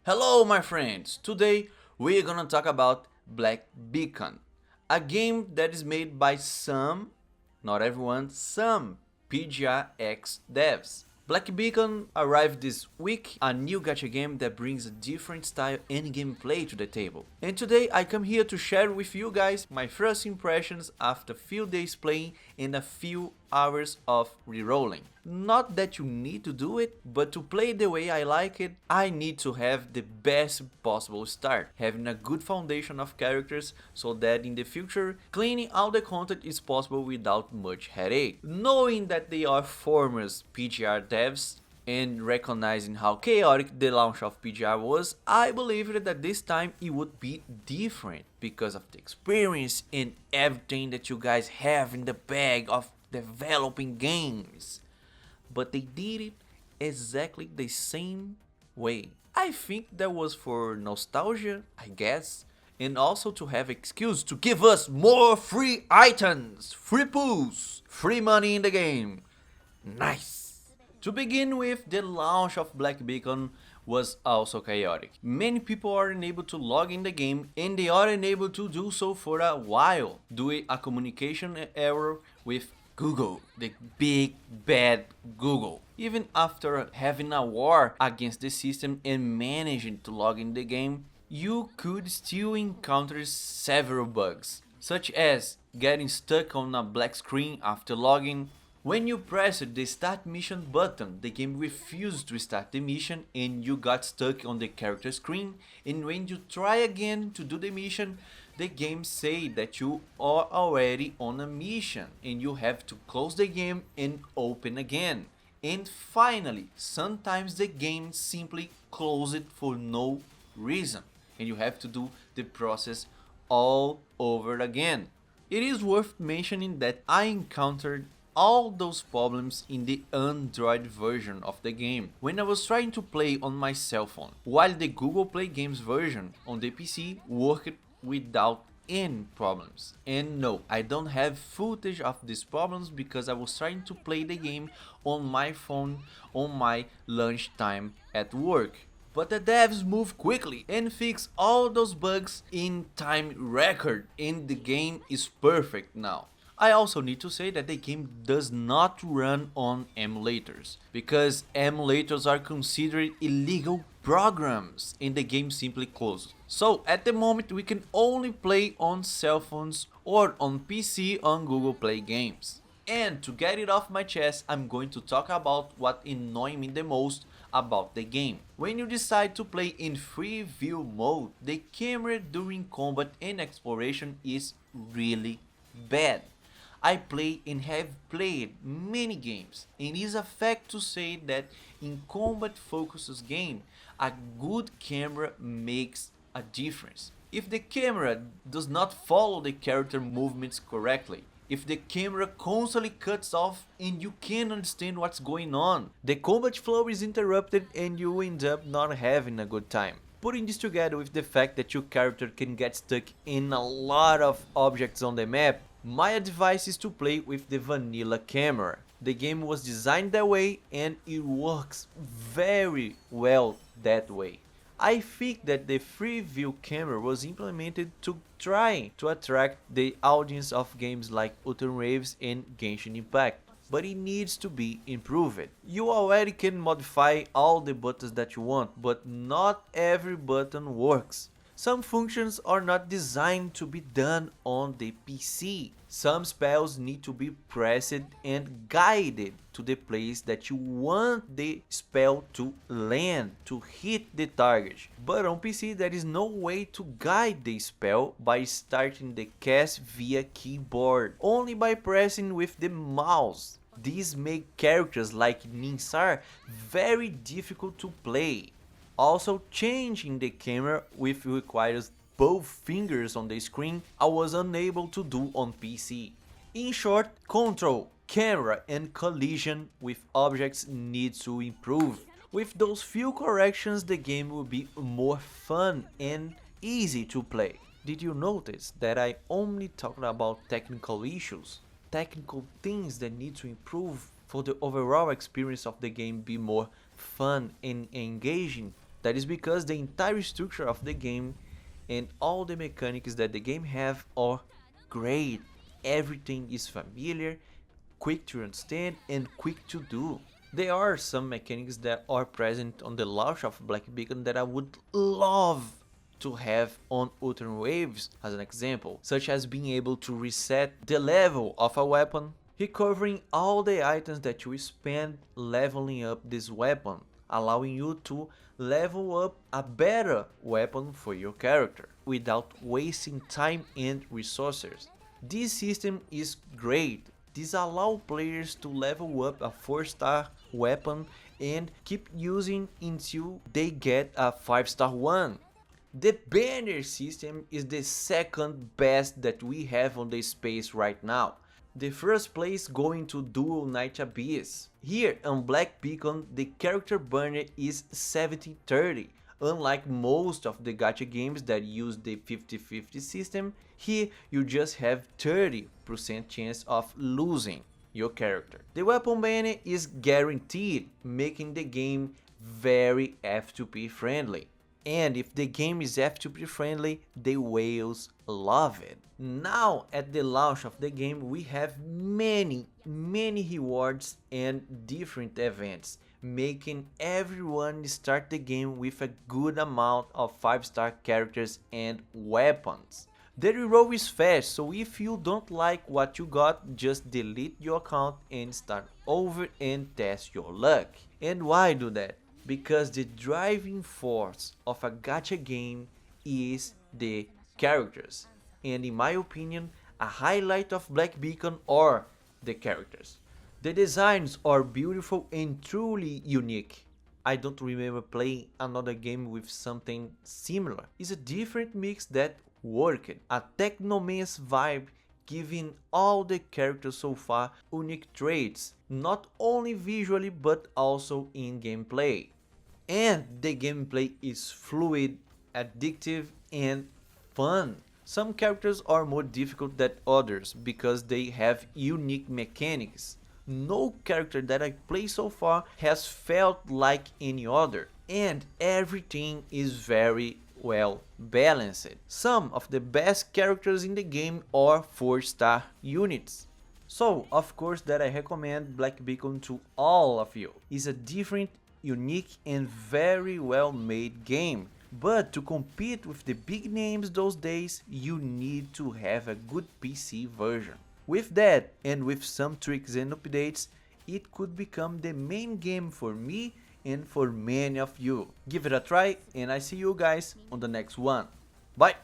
Hello my friends, today we're gonna talk about Black Beacon, a game that is made by some, not everyone, some PGRX devs. Black Beacon arrived this week, a new gacha game that brings a different style and gameplay to the table. And today I come here to share with you guys my first impressions after a few days playing and a few hours of rerolling. Not that you need to do it, but to play the way I like it, I need to have the best possible start, having a good foundation of characters so that in the future, cleaning all the content is possible without much headache. Knowing that they are former PGR devs, and recognizing how chaotic the launch of PGR was, I believed that this time it would be different because of the experience and everything that you guys have in the bag of developing games. But they did it exactly the same way. I think that was for nostalgia, I guess, and also to have excuse to give us more free items, free pools, free money in the game. Nice! To begin with, the launch of Black Beacon was also chaotic. Many people are unable to log in the game and they are unable to do so for a while due to a communication error with Google, the big bad Google. Even after having a war against the system and managing to log in the game, you could still encounter several bugs, such as getting stuck on a black screen after logging. When you pressed the start mission button, the game refused to start the mission and you got stuck on the character screen, and when you try again to do the mission, the game say that you are already on a mission and you have to close the game and open again. And finally, sometimes the game simply closes it for no reason and you have to do the process all over again. It is worth mentioning that I encountered all those problems in the Android version of the game when I was trying to play on my cell phone, while the Google Play Games version on the PC worked without any problems. And no, I don't have footage of these problems because I was trying to play the game on my phone on my lunchtime at work. But the devs move quickly and fix all those bugs in time record and the game is perfect now. I also need to say that the game does not run on emulators, because emulators are considered illegal programs and the game simply closes. So at the moment we can only play on cell phones or on PC on Google Play Games. And to get it off my chest, I'm going to talk about what annoys me the most about the game. When you decide to play in free view mode, the camera during combat and exploration is really bad. I play and have played many games, and it is a fact to say that in combat focused game, a good camera makes a difference. If the camera does not follow the character movements correctly, if the camera constantly cuts off and you can't understand what's going on, the combat flow is interrupted and you end up not having a good time. Putting this together with the fact that your character can get stuck in a lot of objects on the map, my advice is to play with the vanilla camera. The game was designed that way and it works very well that way. I think that the free view camera was implemented to try to attract the audience of games like Ultra Waves and Genshin Impact, but it needs to be improved. You already can modify all the buttons that you want, but not every button works. Some functions are not designed to be done on the PC. Some spells need to be pressed and guided to the place that you want the spell to land, to hit the target. But on PC there is no way to guide the spell by starting the cast via keyboard, only by pressing with the mouse. These make characters like Maxstter very difficult to play. Also, changing the camera which requires both fingers on the screen, I was unable to do on PC. In short, control, camera and collision with objects need to improve. With those few corrections, the game will be more fun and easy to play. Did you notice that I only talked about technical issues? Technical things that need to improve for the overall experience of the game be more fun and engaging? That is because the entire structure of the game and all the mechanics that the game have are great. Everything is familiar, quick to understand and quick to do. There are some mechanics that are present on the launch of Black Beacon that I would love to have on Ultra Waves as an example, such as being able to reset the level of a weapon, recovering all the items that you spend leveling up this weapon, allowing you to level up a better weapon for your character without wasting time and resources. This system is great. This allows players to level up a 4-star weapon and keep using until they get a 5-star one. The banner system is the second best that we have on the space right now. The first place going to Dual Night Abyss. Here on Black Beacon the character banner is 70-30. Unlike most of the gacha games that use the 50-50 system, here you just have 30% chance of losing your character. The weapon banner is guaranteed, making the game very F2P friendly. And if the game is F2P friendly, the whales love it. Now at the launch of the game we have many rewards and different events, making everyone start the game with a good amount of 5-star characters and weapons. The reroll is fast, so if you don't like what you got, just delete your account and start over and test your luck. And why do that? Because the driving force of a gacha game is the characters. And in my opinion, a highlight of Black Beacon are the characters. The designs are beautiful and truly unique. I don't remember playing another game with something similar. It's a different mix that worked. A Technomance vibe, giving all the characters so far unique traits, not only visually but also in gameplay. And the gameplay is fluid, addictive and fun. Some characters are more difficult than others because they have unique mechanics. No character that I played so far has felt like any other, and everything is very well balanced. Some of the best characters in the game are 4-star units. So of course that I recommend Black Beacon to all of you. It's a different, unique and very well made game. But to compete with the big names those days, you need to have a good PC version. With that, and with some tricks and updates, it could become the main game for me and for many of you. Give it a try, and I see you guys on the next one. Bye!